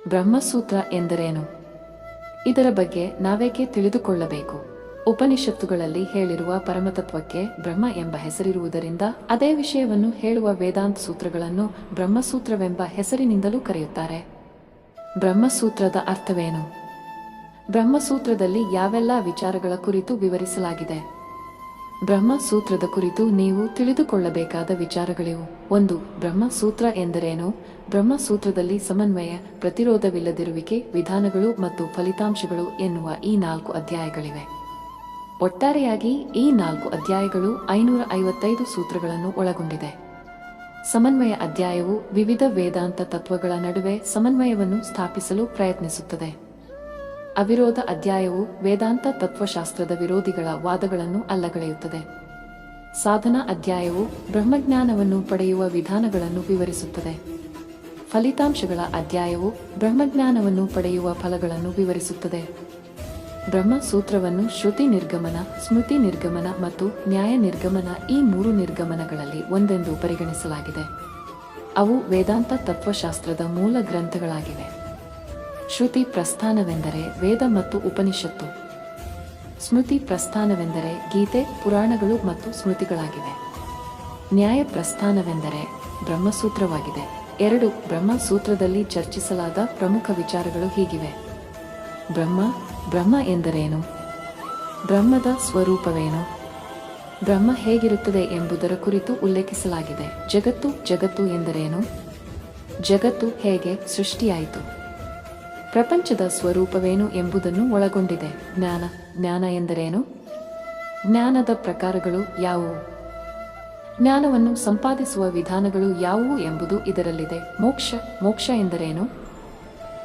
ಬ್ರಹ್ಮಸೂತ್ರ ಎಂದರೇನು? ಇದರ ಬಗ್ಗೆ ನಾವೇಕೆ ತಿಳಿದುಕೊಳ್ಳಬೇಕು? ಉಪನಿಷತ್ತುಗಳಲ್ಲಿ ಹೇಳಿರುವ ಪರಮತತ್ವಕ್ಕೆ ಬ್ರಹ್ಮ ಎಂಬ ಹೆಸರಿರುವುದರಿಂದ ಅದೇ ವಿಷಯವನ್ನು ಹೇಳುವ ವೇದಾಂತ ಸೂತ್ರಗಳನ್ನು ಬ್ರಹ್ಮಸೂತ್ರವೆಂಬ ಹೆಸರಿನಿಂದಲೂ ಕರೆಯುತ್ತಾರೆ. ಬ್ರಹ್ಮಸೂತ್ರದ ಅರ್ಥವೇನು? ಬ್ರಹ್ಮಸೂತ್ರದಲ್ಲಿ ಯಾವೆಲ್ಲ ವಿಚಾರಗಳ ಕುರಿತು ವಿವರಿಸಲಾಗಿದೆ? ಬ್ರಹ್ಮಸೂತ್ರದ ಕುರಿತು ನೀವು ತಿಳಿದುಕೊಳ್ಳಬೇಕಾದ ವಿಚಾರಗಳಿವು. 1. ಬ್ರಹ್ಮಸೂತ್ರ ಎಂದರೇನು? ಬ್ರಹ್ಮಸೂತ್ರದಲ್ಲಿ ಸಮನ್ವಯ, ಪ್ರತಿರೋಧವಿಲ್ಲದಿರುವಿಕೆ, ವಿಧಾನಗಳು ಮತ್ತು ಫಲಿತಾಂಶಗಳು ಎನ್ನುವ ಈ 4 ಅಧ್ಯಾಯಗಳಿವೆ. ಒಟ್ಟಾರೆಯಾಗಿ ಈ 4 ಅಧ್ಯಾಯಗಳು 555 ಸೂತ್ರಗಳನ್ನು ಒಳಗೊಂಡಿದೆ. ಸಮನ್ವಯ ಅಧ್ಯಾಯವು ವಿವಿಧ ವೇದಾಂತ ತತ್ವಗಳ ನಡುವೆ ಸಮನ್ವಯವನ್ನು ಸ್ಥಾಪಿಸಲು ಪ್ರಯತ್ನಿಸುತ್ತದೆ. ಅವಿರೋಧ ಅಧ್ಯಾಯವು ವೇದಾಂತ ತತ್ವಶಾಸ್ತ್ರದ ವಿರೋಧಿಗಳ ವಾದಗಳನ್ನು ಅಲ್ಲಗಳೆಯುತ್ತದೆ. ಸಾಧನಾ ಅಧ್ಯಾಯವು ಬ್ರಹ್ಮಜ್ಞಾನವನ್ನು ಪಡೆಯುವ ವಿಧಾನಗಳನ್ನು ವಿವರಿಸುತ್ತದೆ. ಫಲಿತಾಂಶಗಳ ಅಧ್ಯಾಯವು ಬ್ರಹ್ಮಜ್ಞಾನವನ್ನು ಪಡೆಯುವ ಫಲಗಳನ್ನು ವಿವರಿಸುತ್ತದೆ. ಬ್ರಹ್ಮಸೂತ್ರವನ್ನು ಶ್ರುತಿ ನಿರ್ಗಮನ, ಸ್ಮೃತಿ ನಿರ್ಗಮನ ಮತ್ತು ನ್ಯಾಯ ನಿರ್ಗಮನ ಈ 3 ನಿರ್ಗಮನಗಳಲ್ಲಿ ಒಂದೆಂದು ಪರಿಗಣಿಸಲಾಗಿದೆ. ಅವು ವೇದಾಂತ ತತ್ವಶಾಸ್ತ್ರದ ಮೂಲ ಗ್ರಂಥಗಳಾಗಿವೆ. ಶ್ರುತಿ ಪ್ರಸ್ಥಾನವೆಂದರೆ ವೇದ ಮತ್ತು ಉಪನಿಷತ್ತು. ಸ್ಮೃತಿ ಪ್ರಸ್ಥಾನವೆಂದರೆ ಗೀತೆ, ಪುರಾಣಗಳು ಮತ್ತು ಸ್ಮೃತಿಗಳಾಗಿವೆ. ನ್ಯಾಯ ಪ್ರಸ್ಥಾನವೆಂದರೆ ಬ್ರಹ್ಮಸೂತ್ರವಾಗಿದೆ. 2. ಬ್ರಹ್ಮಸೂತ್ರದಲ್ಲಿ ಚರ್ಚಿಸಲಾದ ಪ್ರಮುಖ ವಿಚಾರಗಳು ಹೀಗಿವೆ. ಬ್ರಹ್ಮ ಎಂದರೇನು? ಬ್ರಹ್ಮದ ಸ್ವರೂಪವೇನು? ಬ್ರಹ್ಮ ಹೇಗಿರುತ್ತದೆ ಎಂಬುದರ ಕುರಿತು ಉಲ್ಲೇಖಿಸಲಾಗಿದೆ. ಜಗತ್ತು ಎಂದರೇನು? ಜಗತ್ತು ಹೇಗೆ ಸೃಷ್ಟಿಯಾಯಿತು? ಪ್ರಪಂಚದ ಸ್ವರೂಪವೇನು ಎಂಬುದನ್ನು ಒಳಗೊಂಡಿದೆ. ಜ್ಞಾನ ಎಂದರೇನು? ಜ್ಞಾನದ ಪ್ರಕಾರಗಳು ಯಾವುವು? ಜ್ಞಾನವನ್ನು ಸಂಪಾದಿಸುವ ವಿಧಾನಗಳು ಯಾವುವು ಎಂಬುದು ಇದರಲ್ಲಿದೆ. ಮೋಕ್ಷ ಎಂದರೇನು?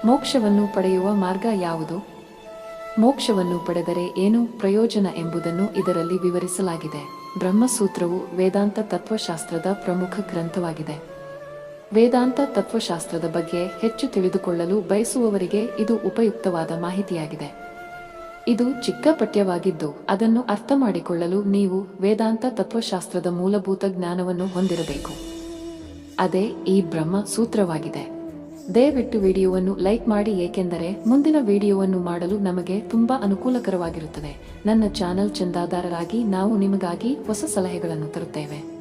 ಮೋಕ್ಷವನ್ನು ಪಡೆಯುವ ಮಾರ್ಗ ಯಾವುದು? ಮೋಕ್ಷವನ್ನು ಪಡೆದರೆ ಏನು ಪ್ರಯೋಜನ ಎಂಬುದನ್ನು ಇದರಲ್ಲಿ ವಿವರಿಸಲಾಗಿದೆ. ಬ್ರಹ್ಮಸೂತ್ರವು ವೇದಾಂತ ತತ್ವಶಾಸ್ತ್ರದ ಪ್ರಮುಖ ಗ್ರಂಥವಾಗಿದೆ. ವೇದಾಂತ ತತ್ವಶಾಸ್ತ್ರದ ಬಗ್ಗೆ ಹೆಚ್ಚು ತಿಳಿದುಕೊಳ್ಳಲು ಬಯಸುವವರಿಗೆ ಇದು ಉಪಯುಕ್ತವಾದ ಮಾಹಿತಿಯಾಗಿದೆ. ಇದು ಚಿಕ್ಕ ಪಠ್ಯವಾಗಿದ್ದು ಅದನ್ನು ಅರ್ಥ ಮಾಡಿಕೊಳ್ಳಲು ನೀವು ವೇದಾಂತ ತತ್ವಶಾಸ್ತ್ರದ ಮೂಲಭೂತ ಜ್ಞಾನವನ್ನು ಹೊಂದಿರಬೇಕು. ಅದೇ ಈ ಬ್ರಹ್ಮ ಸೂತ್ರವಾಗಿದೆ. ದಯವಿಟ್ಟು ವಿಡಿಯೋವನ್ನು ಲೈಕ್ ಮಾಡಿ, ಏಕೆಂದರೆ ಮುಂದಿನ ವಿಡಿಯೋವನ್ನು ಮಾಡಲು ನಮಗೆ ತುಂಬಾ ಅನುಕೂಲಕರವಾಗಿರುತ್ತದೆ. ನನ್ನ ಚಾನೆಲ್ ಚಂದಾದಾರರಾಗಿ ನಾವು ನಿಮಗಾಗಿ ಹೊಸ ಸಲಹೆಗಳನ್ನು ತರುತ್ತೇವೆ.